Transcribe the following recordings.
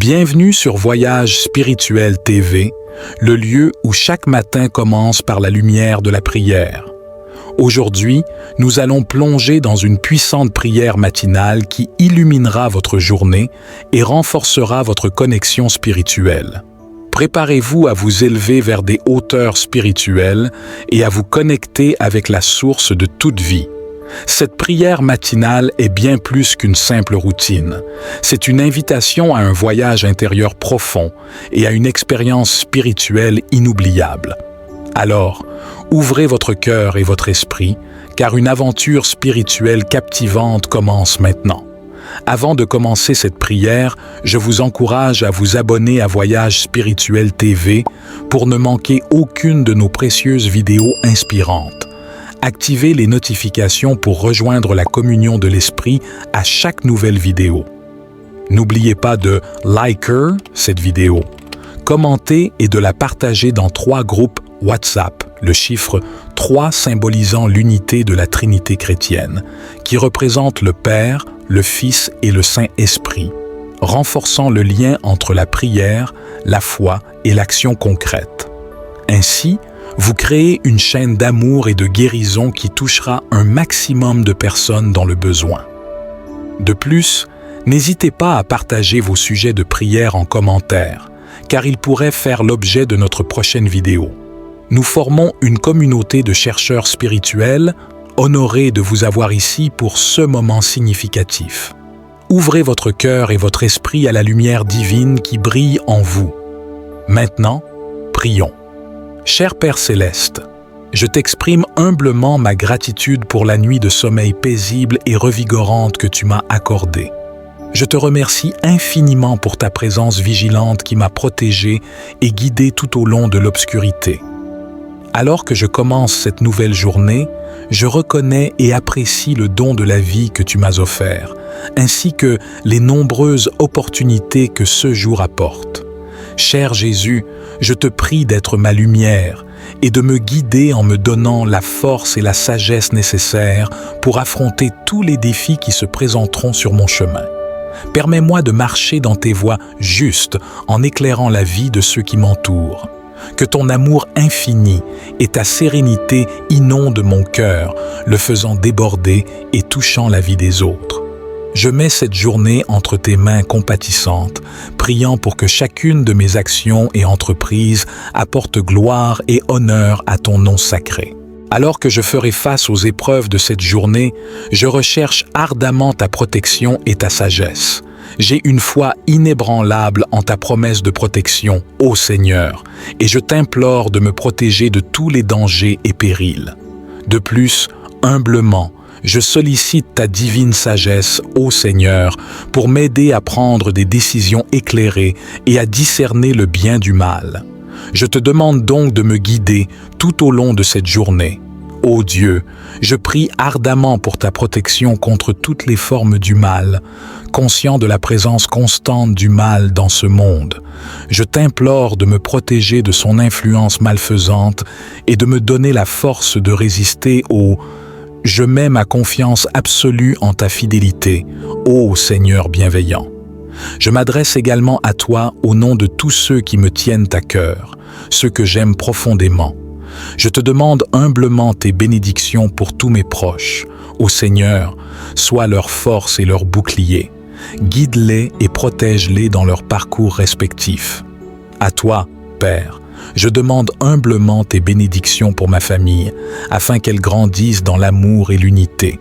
Bienvenue sur Voyage Spirituel TV, le lieu où chaque matin commence par la lumière de la prière. Aujourd'hui, nous allons plonger dans une puissante prière matinale qui illuminera votre journée et renforcera votre connexion spirituelle. Préparez-vous à vous élever vers des hauteurs spirituelles et à vous connecter avec la source de toute vie. Cette prière matinale est bien plus qu'une simple routine. C'est une invitation à un voyage intérieur profond et à une expérience spirituelle inoubliable. Alors, ouvrez votre cœur et votre esprit, car une aventure spirituelle captivante commence maintenant. Avant de commencer cette prière, je vous encourage à vous abonner à Voyage Spirituel TV pour ne manquer aucune de nos précieuses vidéos inspirantes. Activez les notifications pour rejoindre la communion de l'esprit à chaque nouvelle vidéo. N'oubliez pas de liker cette vidéo, commenter et de la partager dans 3 groupes WhatsApp, le chiffre 3 symbolisant l'unité de la Trinité chrétienne, qui représente le Père, le Fils et le Saint-Esprit, renforçant le lien entre la prière, la foi et l'action concrète. Ainsi, vous créez une chaîne d'amour et de guérison qui touchera un maximum de personnes dans le besoin. De plus, n'hésitez pas à partager vos sujets de prière en commentaire, car ils pourraient faire l'objet de notre prochaine vidéo. Nous formons une communauté de chercheurs spirituels, honorés de vous avoir ici pour ce moment significatif. Ouvrez votre cœur et votre esprit à la lumière divine qui brille en vous. Maintenant, prions. Cher Père Céleste, je t'exprime humblement ma gratitude pour la nuit de sommeil paisible et revigorante que tu m'as accordée. Je te remercie infiniment pour ta présence vigilante qui m'a protégé et guidé tout au long de l'obscurité. Alors que je commence cette nouvelle journée, je reconnais et apprécie le don de la vie que tu m'as offert, ainsi que les nombreuses opportunités que ce jour apporte. Cher Jésus, je te prie d'être ma lumière et de me guider en me donnant la force et la sagesse nécessaires pour affronter tous les défis qui se présenteront sur mon chemin. Permets-moi de marcher dans tes voies justes en éclairant la vie de ceux qui m'entourent. Que ton amour infini et ta sérénité inondent mon cœur, le faisant déborder et touchant la vie des autres. Je mets cette journée entre tes mains compatissantes, priant pour que chacune de mes actions et entreprises apporte gloire et honneur à ton nom sacré. Alors que je ferai face aux épreuves de cette journée, je recherche ardemment ta protection et ta sagesse. J'ai une foi inébranlable en ta promesse de protection, ô Seigneur, et je t'implore de me protéger de tous les dangers et périls. De plus, humblement, je sollicite ta divine sagesse, ô Seigneur, pour m'aider à prendre des décisions éclairées et à discerner le bien du mal. Je te demande donc de me guider tout au long de cette journée. Ô Dieu, je prie ardemment pour ta protection contre toutes les formes du mal, conscient de la présence constante du mal dans ce monde. Je t'implore de me protéger de son influence malfaisante et de me donner la force de résister au « Je mets ma confiance absolue en ta fidélité, ô Seigneur bienveillant ». Je m'adresse également à toi au nom de tous ceux qui me tiennent à cœur, ceux que j'aime profondément. Je te demande humblement tes bénédictions pour tous mes proches. Ô Seigneur, sois leur force et leur bouclier. Guide-les et protège-les dans leurs parcours respectifs. À toi, Père, je demande humblement tes bénédictions pour ma famille, afin qu'elle grandisse dans l'amour et l'unité.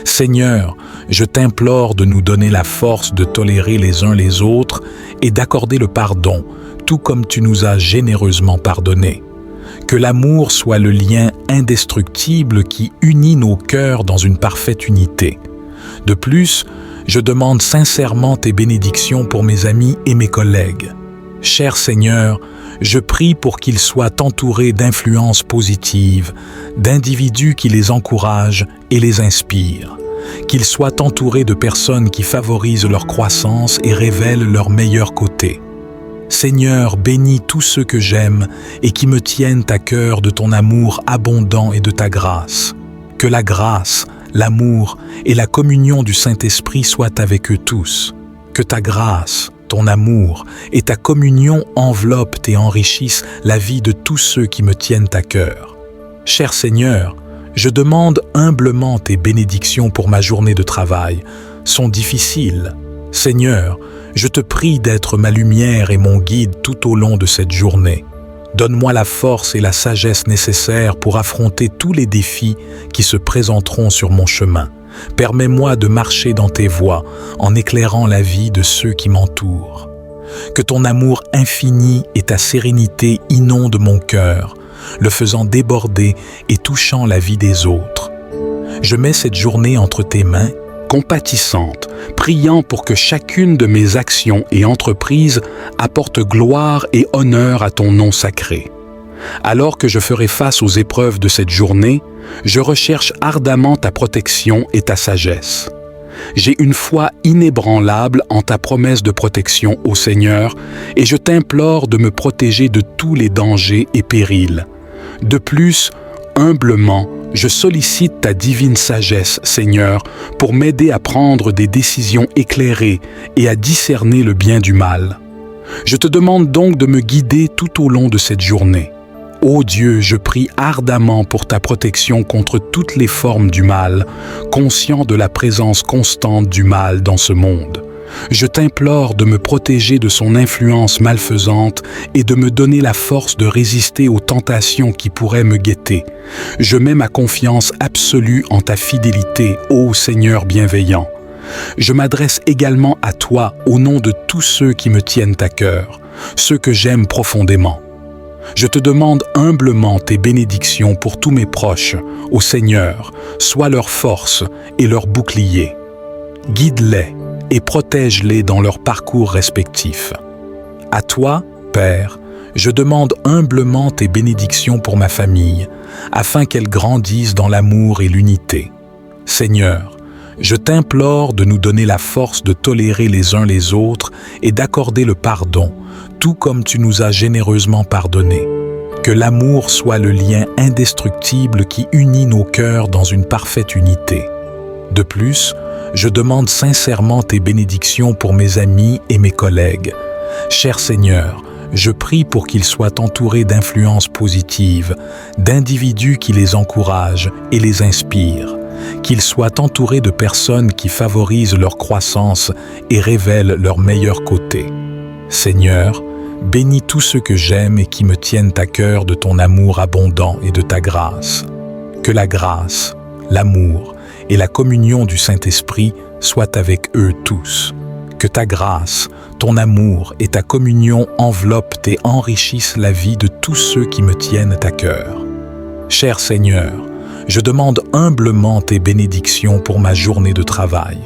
Seigneur, je t'implore de nous donner la force de tolérer les uns les autres et d'accorder le pardon, tout comme tu nous as généreusement pardonné. Que l'amour soit le lien indestructible qui unit nos cœurs dans une parfaite unité. De plus, je demande sincèrement tes bénédictions pour mes amis et mes collègues. Cher Seigneur, je prie pour qu'ils soient entourés d'influences positives, d'individus qui les encouragent et les inspirent. Qu'ils soient entourés de personnes qui favorisent leur croissance et révèlent leur meilleur côté. Seigneur, bénis tous ceux que j'aime et qui me tiennent à cœur de ton amour abondant et de ta grâce. Que la grâce, l'amour et la communion du Saint-Esprit soient avec eux tous. Que ta grâce, ton amour et ta communion enveloppent et enrichissent la vie de tous ceux qui me tiennent à cœur. Cher Seigneur, je demande humblement tes bénédictions pour ma journée de travail. Sont difficiles. Seigneur, je te prie d'être ma lumière et mon guide tout au long de cette journée. Donne-moi la force et la sagesse nécessaires pour affronter tous les défis qui se présenteront sur mon chemin. Permets-moi de marcher dans tes voies en éclairant la vie de ceux qui m'entourent. Que ton amour infini et ta sérénité inondent mon cœur, le faisant déborder et touchant la vie des autres. Je mets cette journée entre tes mains, compatissante, priant pour que chacune de mes actions et entreprises apporte gloire et honneur à ton nom sacré. Alors que je ferai face aux épreuves de cette journée, je recherche ardemment ta protection et ta sagesse. J'ai une foi inébranlable en ta promesse de protection, ô Seigneur, et je t'implore de me protéger de tous les dangers et périls. De plus, humblement, je sollicite ta divine sagesse, Seigneur, pour m'aider à prendre des décisions éclairées et à discerner le bien du mal. Je te demande donc de me guider tout au long de cette journée. Ô Dieu, je prie ardemment pour ta protection contre toutes les formes du mal, conscient de la présence constante du mal dans ce monde. Je t'implore de me protéger de son influence malfaisante et de me donner la force de résister aux tentations qui pourraient me guetter. Je mets ma confiance absolue en ta fidélité, ô Seigneur bienveillant. Je m'adresse également à toi au nom de tous ceux qui me tiennent à cœur, ceux que j'aime profondément. Je te demande humblement tes bénédictions pour tous mes proches, ô Seigneur, sois leur force et leur bouclier. Guide-les et protège-les dans leurs parcours respectifs. À toi, Père, je demande humblement tes bénédictions pour ma famille, afin qu'elle grandisse dans l'amour et l'unité. Seigneur, je t'implore de nous donner la force de tolérer les uns les autres et d'accorder le pardon, tout comme tu nous as généreusement pardonné. Que l'amour soit le lien indestructible qui unit nos cœurs dans une parfaite unité. De plus, je demande sincèrement tes bénédictions pour mes amis et mes collègues. Cher Seigneur, je prie pour qu'ils soient entourés d'influences positives, d'individus qui les encouragent et les inspirent, qu'ils soient entourés de personnes qui favorisent leur croissance et révèlent leur meilleur côté. Seigneur, bénis tous ceux que j'aime et qui me tiennent à cœur de ton amour abondant et de ta grâce. Que la grâce, l'amour et la communion du Saint-Esprit soient avec eux tous. Que ta grâce, ton amour et ta communion enveloppent et enrichissent la vie de tous ceux qui me tiennent à cœur. Cher Seigneur, je demande humblement tes bénédictions pour ma journée de travail.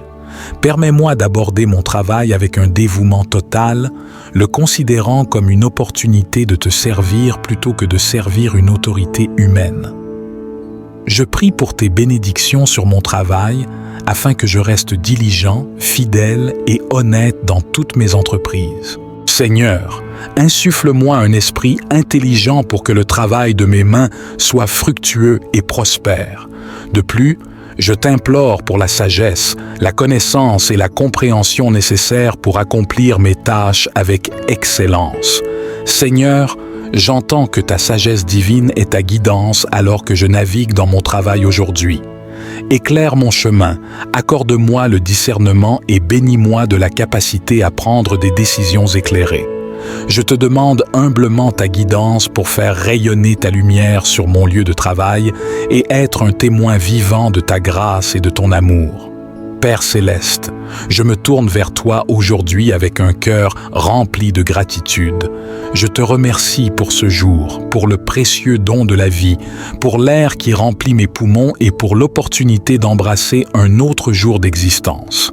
Permets-moi d'aborder mon travail avec un dévouement total, le considérant comme une opportunité de te servir plutôt que de servir une autorité humaine. Je prie pour tes bénédictions sur mon travail afin que je reste diligent, fidèle et honnête dans toutes mes entreprises. Seigneur, insuffle-moi un esprit intelligent pour que le travail de mes mains soit fructueux et prospère. De plus, je t'implore pour la sagesse, la connaissance et la compréhension nécessaires pour accomplir mes tâches avec excellence. Seigneur, j'entends que ta sagesse divine est ta guidance alors que je navigue dans mon travail aujourd'hui. Éclaire mon chemin, accorde-moi le discernement et bénis-moi de la capacité à prendre des décisions éclairées. Je te demande humblement ta guidance pour faire rayonner ta lumière sur mon lieu de travail et être un témoin vivant de ta grâce et de ton amour. Père céleste, je me tourne vers toi aujourd'hui avec un cœur rempli de gratitude. Je te remercie pour ce jour, pour le précieux don de la vie, pour l'air qui remplit mes poumons et pour l'opportunité d'embrasser un autre jour d'existence.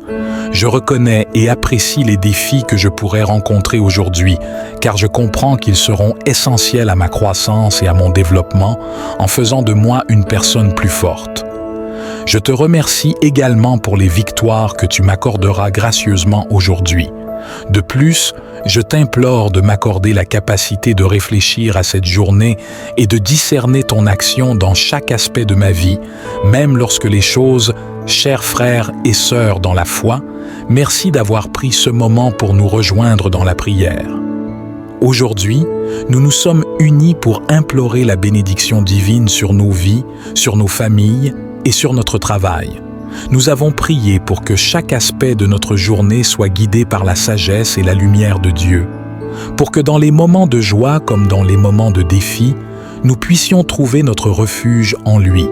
Je reconnais et apprécie les défis que je pourrais rencontrer aujourd'hui, car je comprends qu'ils seront essentiels à ma croissance et à mon développement en faisant de moi une personne plus forte. Je te remercie également pour les victoires que tu m'accorderas gracieusement aujourd'hui. De plus, je t'implore de m'accorder la capacité de réfléchir à cette journée et de discerner ton action dans chaque aspect de ma vie, même lorsque les choses Chers frères et sœurs dans la foi, merci d'avoir pris ce moment pour nous rejoindre dans la prière. Aujourd'hui, nous nous sommes unis pour implorer la bénédiction divine sur nos vies, sur nos familles et sur notre travail. Nous avons prié pour que chaque aspect de notre journée soit guidé par la sagesse et la lumière de Dieu, pour que dans les moments de joie comme dans les moments de défi, nous puissions trouver notre refuge en lui.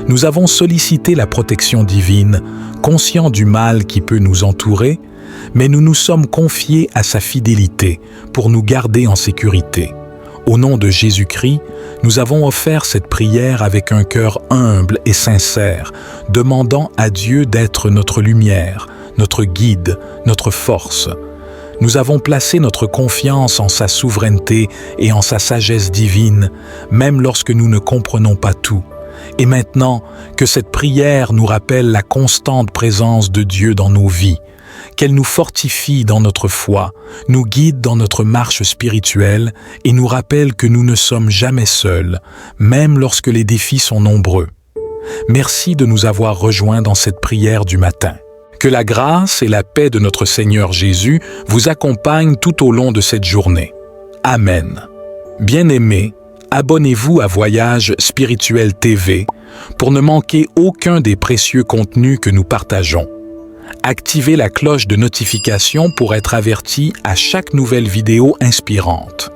Nous avons sollicité la protection divine, conscients du mal qui peut nous entourer, mais nous nous sommes confiés à sa fidélité pour nous garder en sécurité. Au nom de Jésus-Christ, nous avons offert cette prière avec un cœur humble et sincère, demandant à Dieu d'être notre lumière, notre guide, notre force. Nous avons placé notre confiance en sa souveraineté et en sa sagesse divine, même lorsque nous ne comprenons pas tout. Et maintenant, que cette prière nous rappelle la constante présence de Dieu dans nos vies, qu'elle nous fortifie dans notre foi, nous guide dans notre marche spirituelle et nous rappelle que nous ne sommes jamais seuls, même lorsque les défis sont nombreux. Merci de nous avoir rejoints dans cette prière du matin. Que la grâce et la paix de notre Seigneur Jésus vous accompagnent tout au long de cette journée. Amen. Bien-aimés, abonnez-vous à Voyage Spirituel TV pour ne manquer aucun des précieux contenus que nous partageons. Activez la cloche de notification pour être averti à chaque nouvelle vidéo inspirante.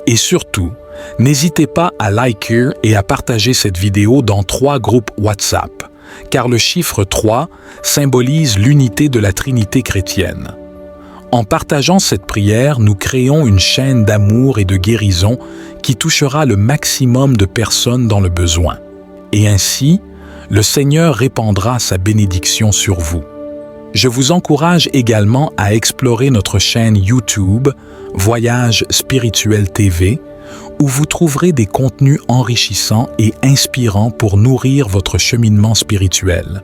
Et surtout, n'hésitez pas à liker et à partager cette vidéo dans 3 groupes WhatsApp, car le chiffre 3 symbolise l'unité de la Trinité chrétienne. En partageant cette prière, nous créons une chaîne d'amour et de guérison qui touchera le maximum de personnes dans le besoin. Et ainsi, le Seigneur répandra sa bénédiction sur vous. Je vous encourage également à explorer notre chaîne YouTube, Voyage Spirituel TV, où vous trouverez des contenus enrichissants et inspirants pour nourrir votre cheminement spirituel.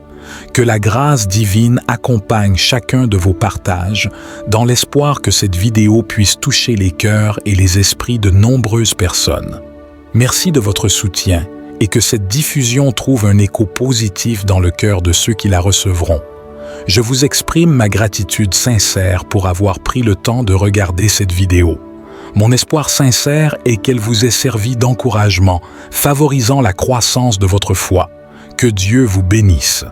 Que la grâce divine accompagne chacun de vos partages, dans l'espoir que cette vidéo puisse toucher les cœurs et les esprits de nombreuses personnes. Merci de votre soutien et que cette diffusion trouve un écho positif dans le cœur de ceux qui la recevront. Je vous exprime ma gratitude sincère pour avoir pris le temps de regarder cette vidéo. Mon espoir sincère est qu'elle vous ait servi d'encouragement, favorisant la croissance de votre foi. Que Dieu vous bénisse.